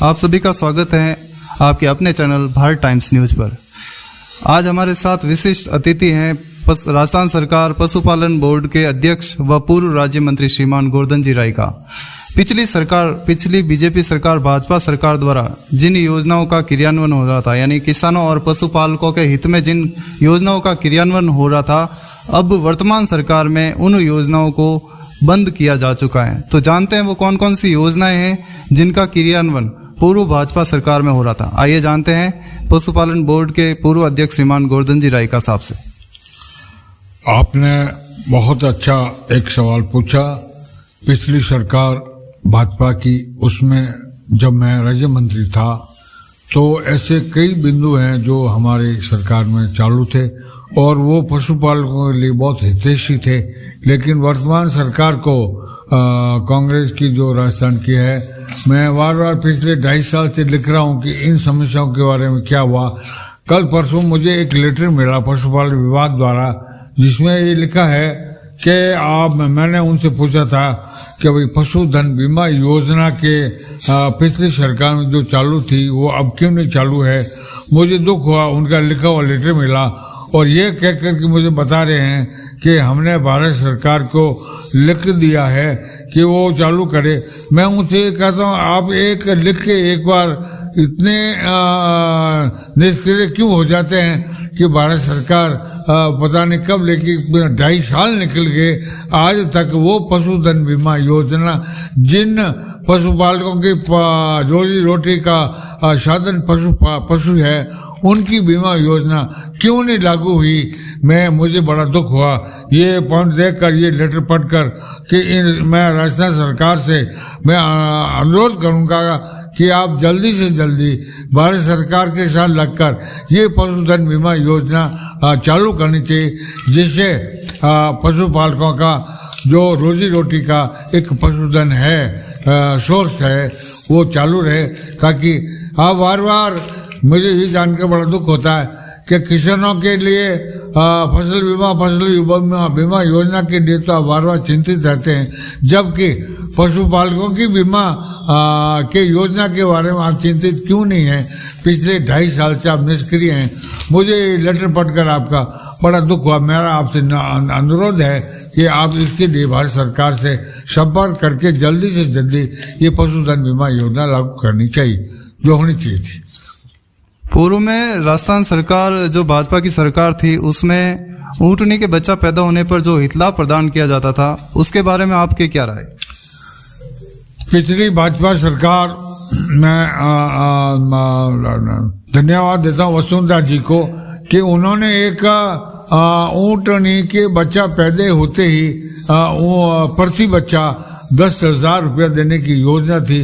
आप सभी का स्वागत है आपके अपने चैनल भारत टाइम्स न्यूज पर। आज हमारे साथ विशिष्ट अतिथि हैं राजस्थान सरकार पशुपालन बोर्ड के अध्यक्ष व पूर्व राज्य मंत्री श्रीमान गोवर्धन जी राय का। पिछली बीजेपी सरकार भाजपा सरकार द्वारा जिन योजनाओं का क्रियान्वयन हो रहा था, यानी किसानों और पशुपालकों के हित में जिन योजनाओं का क्रियान्वयन हो रहा था, अब वर्तमान सरकार में उन योजनाओं को बंद किया जा चुका है। तो जानते हैं वो कौन कौन सी योजनाएं हैं जिनका क्रियान्वयन पूर्व भाजपा सरकार में हो रहा था। आइए जानते हैं पशुपालन बोर्ड के पूर्व अध्यक्ष श्रीमान गोवर्धन जी राय का साहब से। आपने बहुत अच्छा एक सवाल पूछा। पिछली सरकार भाजपा की, उसमें जब मैं राज्य मंत्री था तो ऐसे कई बिंदु हैं जो हमारी सरकार में चालू थे और वो पशुपालकों के लिए बहुत हितैषी थे। लेकिन वर्तमान सरकार को कांग्रेस की जो राजस्थान की है, मैं बार बार पिछले 2.5 साल से लिख रहा हूँ कि इन समस्याओं के बारे में क्या हुआ। कल परसों मुझे एक लेटर मिला पशुपालन विभाग द्वारा, जिसमें ये लिखा है कि मैंने उनसे पूछा था कि भाई पशुधन बीमा योजना के पिछली सरकार में जो चालू थी वो अब क्यों नहीं चालू है। मुझे दुख हुआ, उनका लिखा हुआ लेटर मिला और ये कहकर के मुझे बता रहे हैं कि हमने भारत सरकार को लिख दिया है कि वो चालू करे। मैं उनसे कहता हूँ, आप एक लिख के एक बार इतने निष्क्रिय क्यों हो जाते हैं कि भारत सरकार पता नहीं कब, लेकिन 2.5 साल निकल गए, आज तक वो पशुधन बीमा योजना जिन पशुपालकों की रोजी रोटी का साधन पशु है, उनकी बीमा योजना क्यों नहीं लागू हुई। मुझे बड़ा दुख हुआ ये पॉइंट देखकर, ये लेटर पढ़कर कि मैं राजस्थान सरकार से मैं अनुरोध करूंगा कि आप जल्दी से जल्दी भारत सरकार के साथ लगकर ये पशुधन बीमा योजना चालू करनी चाहिए, जिससे पशुपालकों का जो रोजी रोटी का एक पशुधन है, सोर्स है, वो चालू रहे। ताकि आप बार बार, मुझे ये जानकर बड़ा दुख होता है कि किसानों के लिए फसल बीमा योजना के लिए तो आप बार बार चिंतित रहते हैं, जबकि पशुपालकों की बीमा के योजना के बारे में आप चिंतित क्यों नहीं हैं। पिछले 2.5 साल से आप निष्क्रिय हैं। मुझे लेटर पढ़कर आपका बड़ा दुख हुआ। मेरा आपसे अनुरोध है कि आप इसके लिए भारत सरकार से संपर्क करके जल्दी से जल्दी ये पशुधन बीमा योजना लागू करनी चाहिए, जो होनी चाहिए थी। पूर्व में राजस्थान सरकार जो भाजपा की सरकार थी, उसमें ऊँटनी के बच्चा पैदा होने पर जो हित लाभ प्रदान किया जाता था, उसके बारे में आपके क्या राय? पिछली भाजपा सरकार में धन्यवाद देता हूँ वसुंधरा जी को कि उन्होंने एक ऊँटनी के बच्चा पैदा होते ही प्रति बच्चा 10,000 रुपया देने की योजना थी।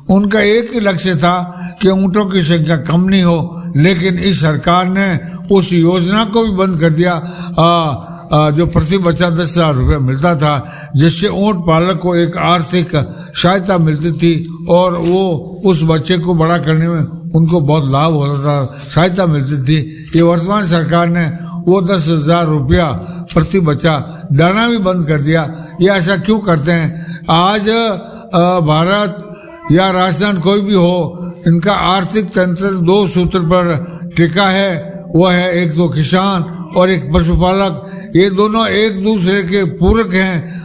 उनका एक ही लक्ष्य था कि ऊँटों की संख्या कम नहीं हो, लेकिन इस सरकार ने उस योजना को भी बंद कर दिया। जो प्रति बच्चा 10,000 रुपया मिलता था, जिससे ऊँट पालक को एक आर्थिक सहायता मिलती थी और वो उस बच्चे को बड़ा करने में उनको बहुत लाभ होता था, सहायता मिलती थी। ये वर्तमान सरकार ने वो 10,000 रुपया प्रति बच्चा देना भी बंद कर दिया। ये ऐसा क्यों करते हैं? आज भारत या राजस्थान कोई भी हो, इनका आर्थिक तंत्र 2 सूत्र पर टिका है। वो है एक तो किसान और एक पशुपालक। ये दोनों एक दूसरे के पूरक हैं।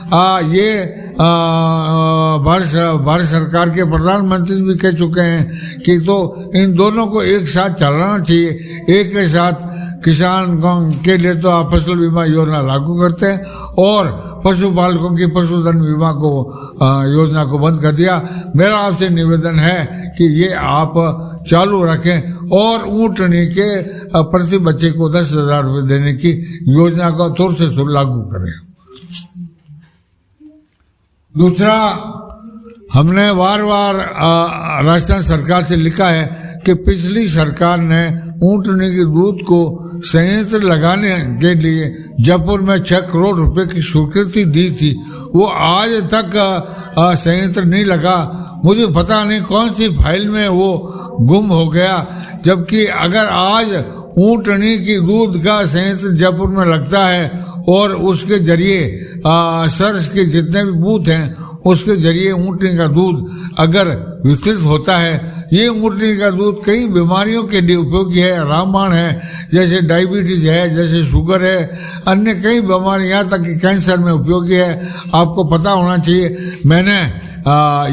भारत सरकार के प्रधानमंत्री भी कह चुके हैं कि तो इन दोनों को एक साथ चलाना चाहिए। एक के साथ किसान के लिए तो आप फसल बीमा योजना लागू करते हैं और पशुपालकों की पशुधन बीमा को योजना को बंद कर दिया। मेरा आपसे निवेदन है कि ये आप चालू रखें और ऊँटनी के प्रति बच्चे को 10,000 रुपये देने की योजना को तुरंत से लागू करें। दूसरा, हमने बार बार राजस्थान सरकार से लिखा है कि पिछली सरकार ने ऊँटनी के दूध को संयंत्र लगाने के लिए जयपुर में 6 करोड़ रुपए की स्वीकृति दी थी। वो आज तक संयंत्र नहीं लगा। मुझे पता नहीं कौन सी फाइल में वो गुम हो गया, जबकि अगर आज ऊँटनी की दूध का संयंत्र जयपुर में लगता है और उसके जरिए सर्स के जितने भी बूथ हैं उसके जरिए ऊँटनी का दूध अगर विस्तृत होता है, ये ऊँटनी का दूध कई बीमारियों के लिए उपयोगी है, रामबाण है, जैसे डायबिटीज है, जैसे शुगर है, अन्य कई बीमारियां, यहाँ तक कि कैंसर में उपयोगी है। आपको पता होना चाहिए, मैंने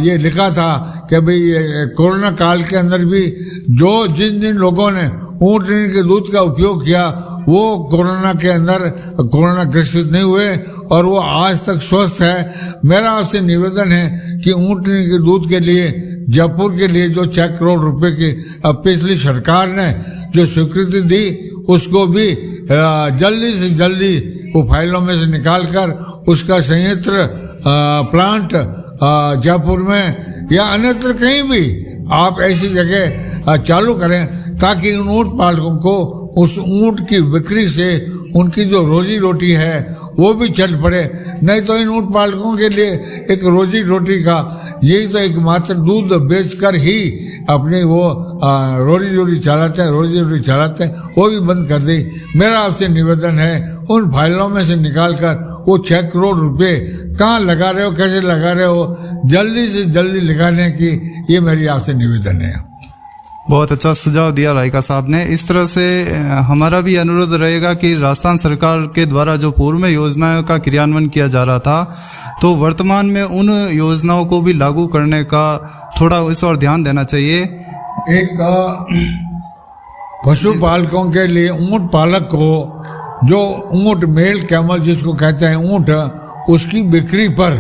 ये लिखा था कि भाई कोरोना काल के अंदर भी जिन जिन लोगों ने ऊँटनी के दूध का उपयोग किया वो कोरोना के अंदर कोरोना ग्रसित नहीं हुए और वो आज तक स्वस्थ है। मेरा आपसे निवेदन है कि ऊँटनी के दूध के लिए जयपुर के लिए जो 6 करोड़ रुपए की पिछली सरकार ने जो स्वीकृति दी, उसको भी जल्दी से जल्दी वो फाइलों में से निकालकर उसका संयंत्र प्लांट जयपुर में या अन्यत्र कहीं भी आप ऐसी जगह चालू करें ताकि उन ऊँट पालकों को उस ऊँट की बिक्री से उनकी जो रोजी रोटी है वो भी चल पड़े। नहीं तो इन ऊँट पालकों के लिए एक रोजी रोटी का यही तो एकमात्र दूध बेचकर ही अपनी वो रोजी रोटी चलाते हैं, वो भी बंद कर दी। मेरा आपसे निवेदन है उन फाइलों में से निकालकर वो 6 करोड़ रुपए कहाँ लगा रहे हो, कैसे लगा रहे हो, जल्दी से जल्दी लगाने की ये मेरी आपसे निवेदन है। बहुत अच्छा सुझाव दिया रायका साहब ने। इस तरह से हमारा भी अनुरोध रहेगा कि राजस्थान सरकार के द्वारा जो पूर्व में योजनाओं का क्रियान्वयन किया जा रहा था, तो वर्तमान में उन योजनाओं को भी लागू करने का थोड़ा इस और ध्यान देना चाहिए। एक पशुपालकों के लिए ऊँट पालक को जो ऊँट मेल कैमल जिसको कहते हैं ऊँट, उसकी बिक्री पर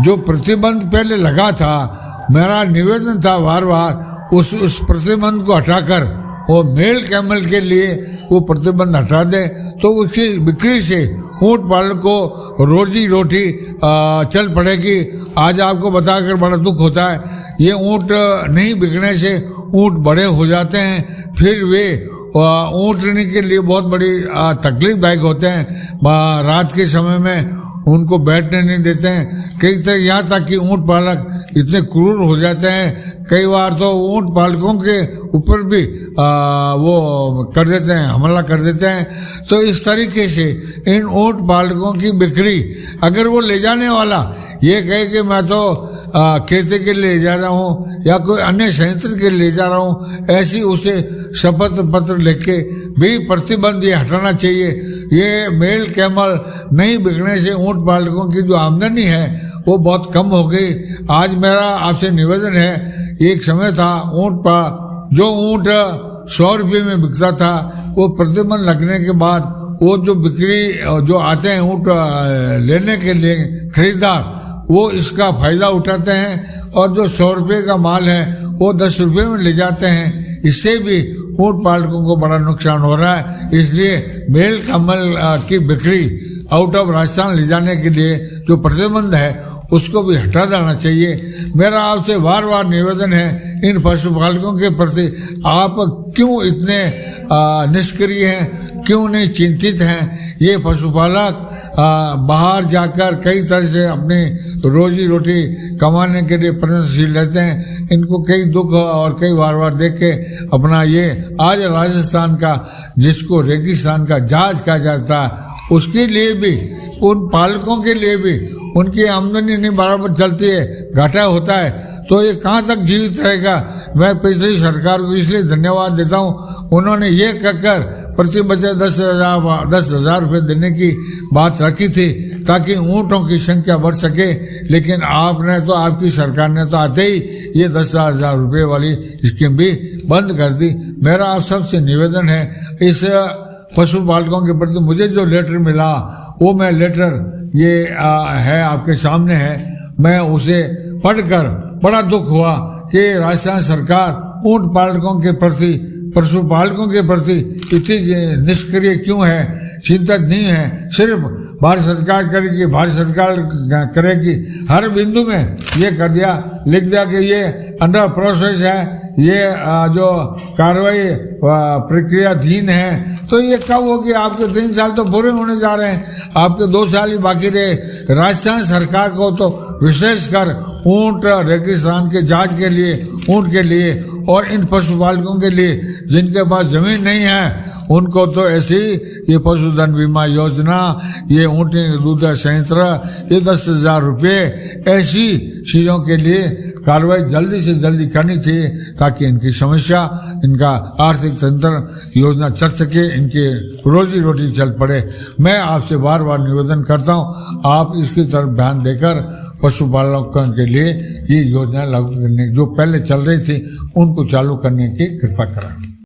जो प्रतिबंध पहले लगा था, मेरा निवेदन था बार बार उस प्रतिबंध को हटाकर वो मेल कैमल के लिए वो प्रतिबंध हटा दे, तो उसकी बिक्री से ऊँट पालक को रोजी रोटी चल पड़ेगी। आज आपको बताकर बड़ा दुख होता है, ये ऊँट नहीं बिकने से ऊँट बड़े हो जाते हैं, फिर वे ऊँटनी के लिए बहुत बड़ी तकलीफदायक होते हैं। रात के समय में उनको बैठने नहीं देते हैं, कई तरह यहाँ तक कि ऊँट पालक इतने क्रूर हो जाते हैं, कई बार तो ऊँट पालकों के ऊपर भी वो कर देते हैं, हमला कर देते हैं। तो इस तरीके से इन ऊँट पालकों की बिक्री, अगर वो ले जाने वाला ये कहे कि मैं तो खेती के लिए ले जा रहा हूँ या कोई अन्य संयंत्र के लिए ले जा रहा हूँ, ऐसी उसे शपथ पत्र लेके भी प्रतिबंध ये हटाना चाहिए। ये मेल कैमल नहीं बिकने से ऊँट पालकों की जो आमदनी है वो बहुत कम हो गई। आज मेरा आपसे निवेदन है, एक समय था जो ऊँट 100 रुपये में बिकता था, वो प्रतिबंध लगने के बाद वो जो बिक्री जो आते हैं ऊँट लेने के लिए खरीदार, वो इसका फायदा उठाते हैं और जो 100 रुपये का माल है वो 10 रुपये में ले जाते हैं। इससे भी ऊँट पालकों को बड़ा नुकसान हो रहा है। इसलिए मेल कैमल की बिक्री आउट ऑफ राजस्थान ले जाने के लिए जो प्रतिबंध है उसको भी हटा देना चाहिए। मेरा आपसे बार बार निवेदन है इन पशुपालकों के प्रति, आप क्यों इतने निष्क्रिय हैं, क्यों नहीं चिंतित हैं। ये पशुपालक बाहर जाकर कई तरह से अपनी रोजी रोटी कमाने के लिए प्रयत्नशील रहते हैं, इनको कई दुख और कई बार देख के अपना ये आज राजस्थान का जिसको रेगिस्तान का जहाज कहा जाता है, उसके लिए भी, उन पालकों के लिए भी उनकी आमदनी नहीं बराबर चलती है, घाटा होता है, तो ये कहाँ तक जीवित रहेगा। मैं पिछली सरकार को इसलिए धन्यवाद देता हूँ, उन्होंने ये कहकर प्रति बच्चे 10,000 रुपये देने की बात रखी थी ताकि ऊँटों की संख्या बढ़ सके, लेकिन आपने तो, आपकी सरकार ने तो आते ही ये 10,000 रुपये वाली स्कीम भी बंद कर दी। मेरा आप सबसे निवेदन है, इस पशुपालकों के प्रति मुझे जो लेटर मिला वो मैं लेटर ये है आपके सामने है, मैं उसे पढ़कर बड़ा दुख हुआ कि राजस्थान सरकार ऊँट पालकों के प्रति, पशुपालकों के प्रति इतनी निष्क्रिय क्यों है, चिंतित नहीं है। सिर्फ भारत सरकार करेगी, भारत सरकार करेगी, हर बिंदु में ये कर दिया, लिख दिया कि ये अंडर प्रोसेस है, ये जो कार्रवाई प्रक्रियाधीन है। तो ये कब होगी, आपके 3 साल तो पूरे होने जा रहे हैं, आपके 2 साल ही बाकी रहे। राजस्थान सरकार को तो विशेषकर ऊँट रेगिस्तान के जहाज के लिए, ऊँट के लिए और इन पशुपालकों के लिए जिनके पास जमीन नहीं है, उनको तो ऐसी ये पशुधन बीमा योजना, ये ऊँटनी दूध संयंत्र, ये 10,000 रुपये ऐसी चीज़ों के लिए कार्रवाई जल्दी से जल्दी करनी चाहिए ताकि इनकी समस्या, इनका आर्थिक तंत्र योजना चल सके, इनके रोजी रोटी चल पड़े। मैं आपसे बार बार निवेदन करता हूँ, आप इसकी तरफ ध्यान देकर पशुपालकों के लिए ये योजना लागू करने, जो पहले चल रही थी उनको चालू करने की कृपा करें।